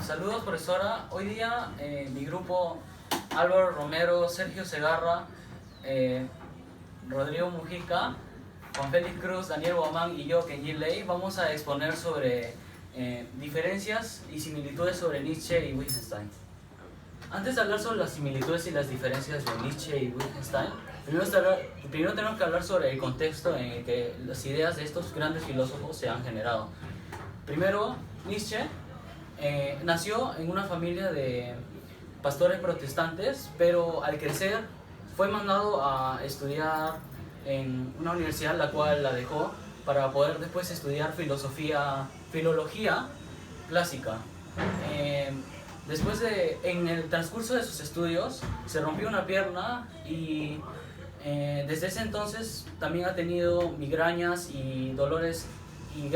Saludos, profesora. Hoy día mi grupo, Álvaro Romero, Sergio Segarra, Rodrigo Mujica, Juan Félix Cruz, Daniel Guamán y yo, Kenji Ley, vamos a exponer sobre diferencias y similitudes sobre Nietzsche y Wittgenstein. Antes de hablar sobre las similitudes y las diferencias de Nietzsche y Wittgenstein, primero tenemos que hablar sobre el contexto en el que las ideas de estos grandes filósofos se han generado. Primero, Nietzsche nació en una familia de pastores protestantes, pero al crecer fue mandado a estudiar en una universidad, la cual la dejó para poder después estudiar filología clásica. En el transcurso de sus estudios se rompió una pierna y desde ese entonces también ha tenido migrañas y dolores y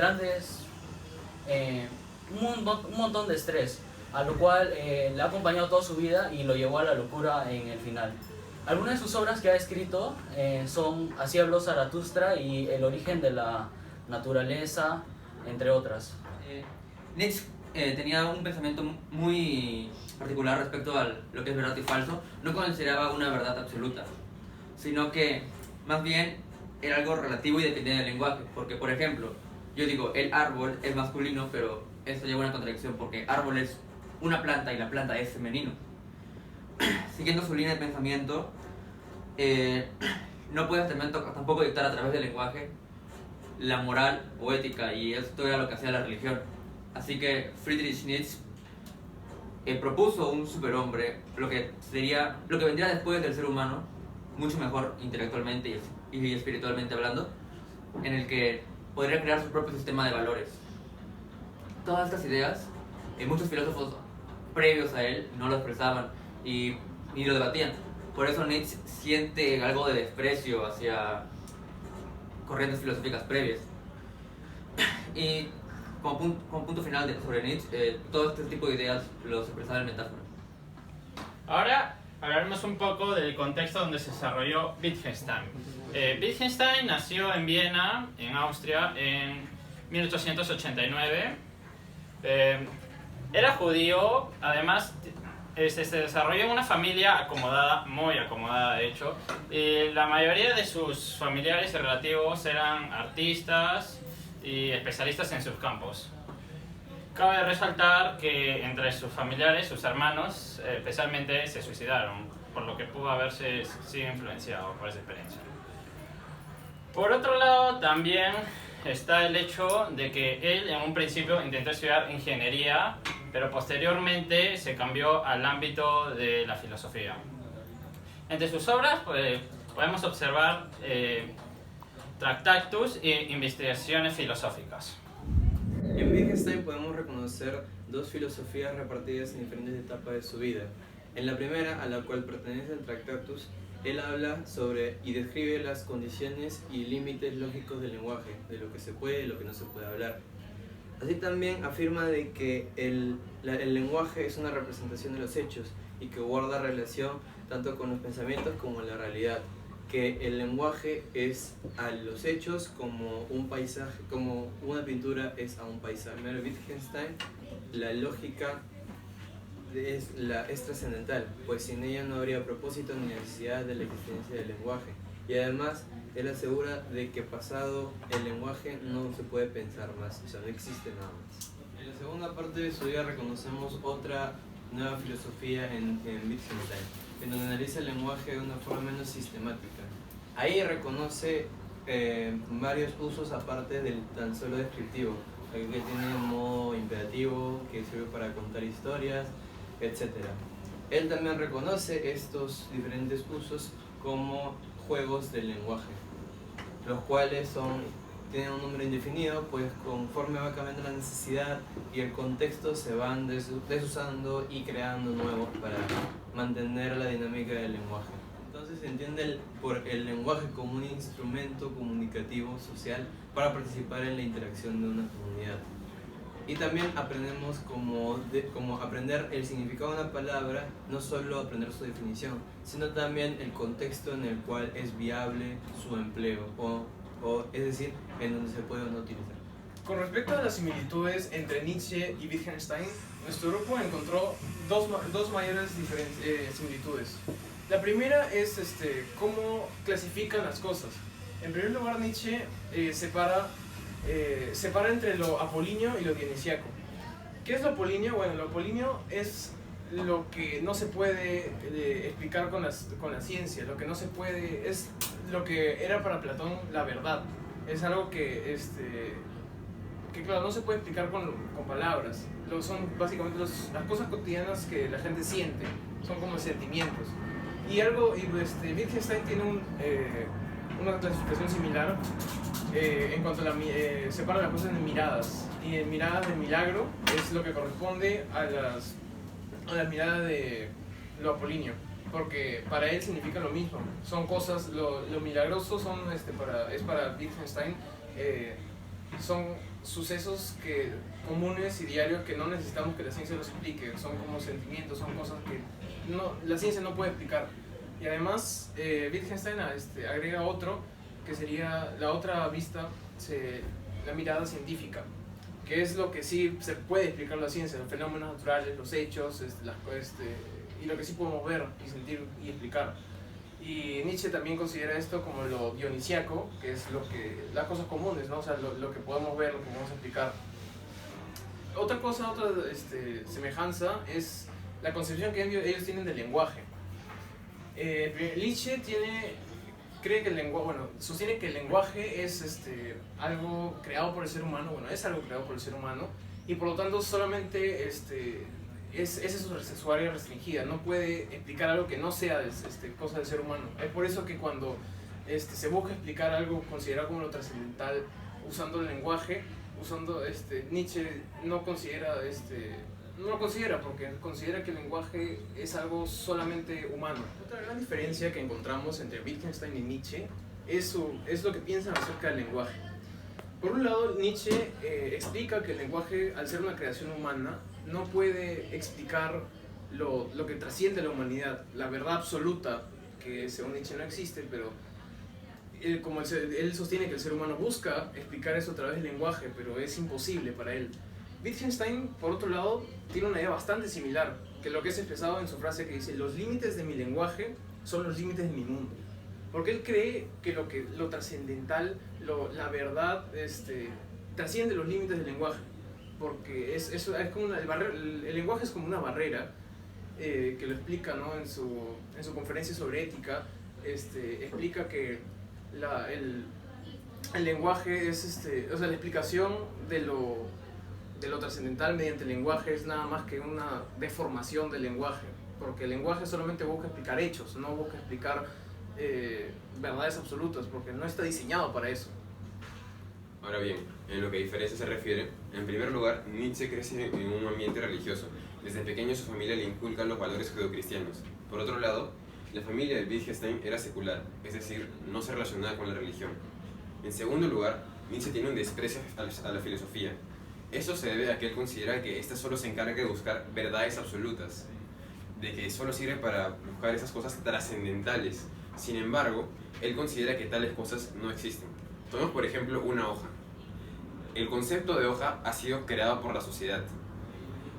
un montón de estrés, a lo cual le ha acompañado toda su vida y lo llevó a la locura en el final. Algunas de sus obras que ha escrito son Así habló Zaratustra y El origen de la naturaleza, entre otras. Nietzsche tenía un pensamiento muy particular respecto a lo que es verdad y falso. No consideraba una verdad absoluta, sino que más bien era algo relativo y dependía del lenguaje. Porque, por ejemplo, yo digo el árbol es masculino, pero esto lleva a una contradicción porque árbol es una planta y la planta es femenino. Siguiendo su línea de pensamiento, no puedes tampoco dictar a través del lenguaje la moral o ética, y esto era lo que hacía la religión. Así que Friedrich Nietzsche propuso un superhombre, lo que vendría después del ser humano, mucho mejor intelectualmente y espiritualmente hablando, en el que podría crear su propio sistema de valores. Todas estas ideas, muchos filósofos previos a él no lo expresaban y ni lo debatían. Por eso Nietzsche siente algo de desprecio hacia corrientes filosóficas previas. Y como punto final sobre Nietzsche, todo este tipo de ideas los expresaba en metáforas. Ahora hablaremos un poco del contexto donde se desarrolló Wittgenstein. Wittgenstein nació en Viena, en Austria, en 1889. Era judío, además se desarrolló en una familia acomodada, muy acomodada de hecho, y la mayoría de sus familiares y relativos eran artistas y especialistas en sus campos. Cabe resaltar que entre sus familiares, sus hermanos, especialmente se suicidaron, por lo que pudo haberse sido influenciado por esa experiencia. Por otro lado, también está el hecho de que él en un principio intentó estudiar ingeniería, pero posteriormente se cambió al ámbito de la filosofía. Entre sus obras podemos observar Tractatus e investigaciones filosóficas. En Wittgenstein podemos reconocer dos filosofías repartidas en diferentes etapas de su vida. En la primera, a la cual pertenece el Tractatus, él habla sobre y describe las condiciones y límites lógicos del lenguaje, de lo que se puede y lo que no se puede hablar. Así también afirma de que el lenguaje es una representación de los hechos y que guarda relación tanto con los pensamientos como la realidad, que el lenguaje es a los hechos como un paisaje, como una pintura es a un paisaje. Para Wittgenstein, la lógica es trascendental, pues sin ella no habría propósito ni necesidad de la existencia del lenguaje. Y además, él asegura de que pasado el lenguaje no se puede pensar más, o sea, no existe nada más. En la segunda parte de su vida reconocemos otra nueva filosofía en Wittgenstein, en donde analiza el lenguaje de una forma menos sistemática. Ahí reconoce varios usos aparte del tan solo descriptivo, que tiene un modo imperativo que sirve para contar historias, etc. Él también reconoce estos diferentes usos como juegos del lenguaje, los cuales tienen un número indefinido, pues conforme va cambiando la necesidad y el contexto se van desusando y creando nuevos para mantener la dinámica del lenguaje. Entonces se entiende por el lenguaje como un instrumento comunicativo social para participar en la interacción de una comunidad. Y también aprendemos como aprender el significado de una palabra, no solo aprender su definición, sino también el contexto en el cual es viable su empleo, o es decir, en donde se puede o no utilizar. Con respecto a las similitudes entre Nietzsche y Wittgenstein, nuestro grupo encontró dos mayores similitudes. La primera es cómo clasifican las cosas. En primer lugar, Nietzsche separa entre lo apolíneo y lo dionisiaco. ¿Qué es lo apolíneo? Bueno, lo apolíneo es lo que no se puede explicar con la ciencia, lo que no se puede, es lo que era para Platón la verdad. Es algo que claro, no se puede explicar con palabras. Son básicamente las cosas cotidianas que la gente siente, son como sentimientos. Wittgenstein tiene una clasificación similar en cuanto a separa las cosas en miradas. Y en miradas de milagro es lo que corresponde a las miradas de lo apolíneo, porque para él significa lo mismo. Son cosas, lo milagroso es para Wittgenstein, son sucesos comunes y diarios que no necesitamos que la ciencia los explique. Son como sentimientos, son cosas que la ciencia no puede explicar. Y además Wittgenstein agrega otro, que sería la otra vista, la mirada científica, que es lo que sí se puede explicar la ciencia, los fenómenos naturales, los hechos, y lo que sí podemos ver y sentir y explicar. Y Nietzsche también considera esto como lo dionisiaco, que es las cosas comunes, ¿no? O sea, lo que podemos ver, lo que podemos explicar. Otra semejanza es la concepción que ellos tienen del lenguaje. Nietzsche sostiene que el lenguaje es algo creado por el ser humano, es algo creado por el ser humano, y por lo tanto solamente es su área restringida, no puede explicar algo que no sea cosa del ser humano. Es por eso que cuando se busca explicar algo considerado como lo trascendental usando el lenguaje, Nietzsche no lo considera, porque considera que el lenguaje es algo solamente humano. Otra gran diferencia que encontramos entre Wittgenstein y Nietzsche es lo que piensan acerca del lenguaje. Por un lado, Nietzsche explica que el lenguaje, al ser una creación humana, no puede explicar lo que trasciende la humanidad, la verdad absoluta, que según Nietzsche no existe, pero él sostiene que el ser humano busca explicar eso a través del lenguaje, pero es imposible para él. Wittgenstein, por otro lado, tiene una idea bastante similar, que lo que es expresado en su frase que dice: los límites de mi lenguaje son los límites de mi mundo. Porque él cree que lo trascendental, la verdad, trasciende los límites del lenguaje. Porque es como el lenguaje es como una barrera, que lo explica, ¿no? en su conferencia sobre ética. Explica que el lenguaje es, la explicación de lo trascendental mediante el lenguaje es nada más que una deformación del lenguaje, porque el lenguaje solamente busca explicar hechos, no busca explicar verdades absolutas, porque no está diseñado para eso. Ahora bien, en lo que a diferencia se refiere, en primer lugar, Nietzsche crece en un ambiente religioso. Desde pequeño su familia le inculca los valores judeocristianos. Por otro lado, la familia de Wittgenstein era secular, es decir, no se relacionaba con la religión. En segundo lugar, Nietzsche tiene un desprecio a la filosofía. Eso se debe a que él considera que ésta solo se encarga de buscar verdades absolutas, de que solo sirve para buscar esas cosas trascendentales. Sin embargo, él considera que tales cosas no existen. Tomemos por ejemplo una hoja. El concepto de hoja ha sido creado por la sociedad.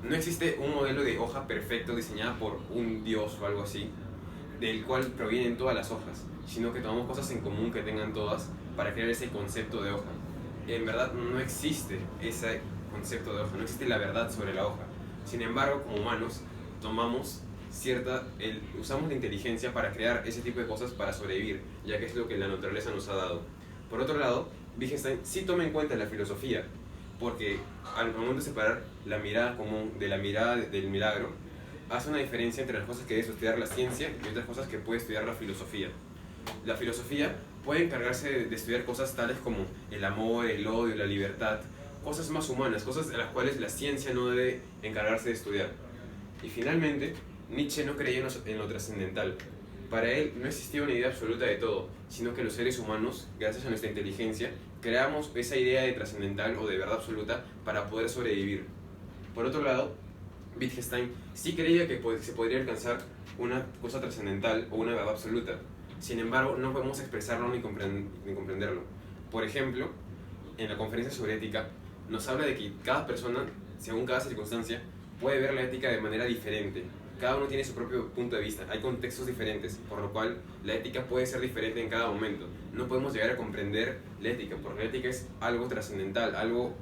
No existe un modelo de hoja perfecto diseñado por un dios o algo así, del cual provienen todas las hojas, sino que tomamos cosas en común que tengan todas para crear ese concepto de hoja. En verdad no existe ese concepto de hoja, no existe la verdad sobre la hoja. Sin embargo, como humanos, usamos la inteligencia para crear ese tipo de cosas para sobrevivir, ya que es lo que la naturaleza nos ha dado. Por otro lado, Wittgenstein sí toma en cuenta la filosofía, porque al momento de separar la mirada común de la mirada del milagro, hace una diferencia entre las cosas que debe estudiar la ciencia y otras cosas que puede estudiar la filosofía. La filosofía puede encargarse de estudiar cosas tales como el amor, el odio, la libertad, cosas más humanas, cosas de las cuales la ciencia no debe encargarse de estudiar. Y finalmente, Nietzsche no creía en lo trascendental. Para él no existía una idea absoluta de todo, sino que los seres humanos, gracias a nuestra inteligencia, creamos esa idea de trascendental o de verdad absoluta para poder sobrevivir. Por otro lado, Wittgenstein sí creía que se podría alcanzar una cosa trascendental o una verdad absoluta. Sin embargo, no podemos expresarlo ni comprenderlo. Por ejemplo, en la conferencia sobre ética, nos habla de que cada persona, según cada circunstancia, puede ver la ética de manera diferente. Cada uno tiene su propio punto de vista, hay contextos diferentes, por lo cual la ética puede ser diferente en cada momento. No podemos llegar a comprender la ética, porque la ética es algo trascendental, algo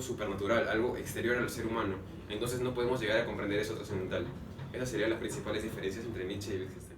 supernatural, algo exterior al ser humano. Entonces no podemos llegar a comprender eso trascendental. Esas serían las principales diferencias entre Nietzsche y Wittgenstein.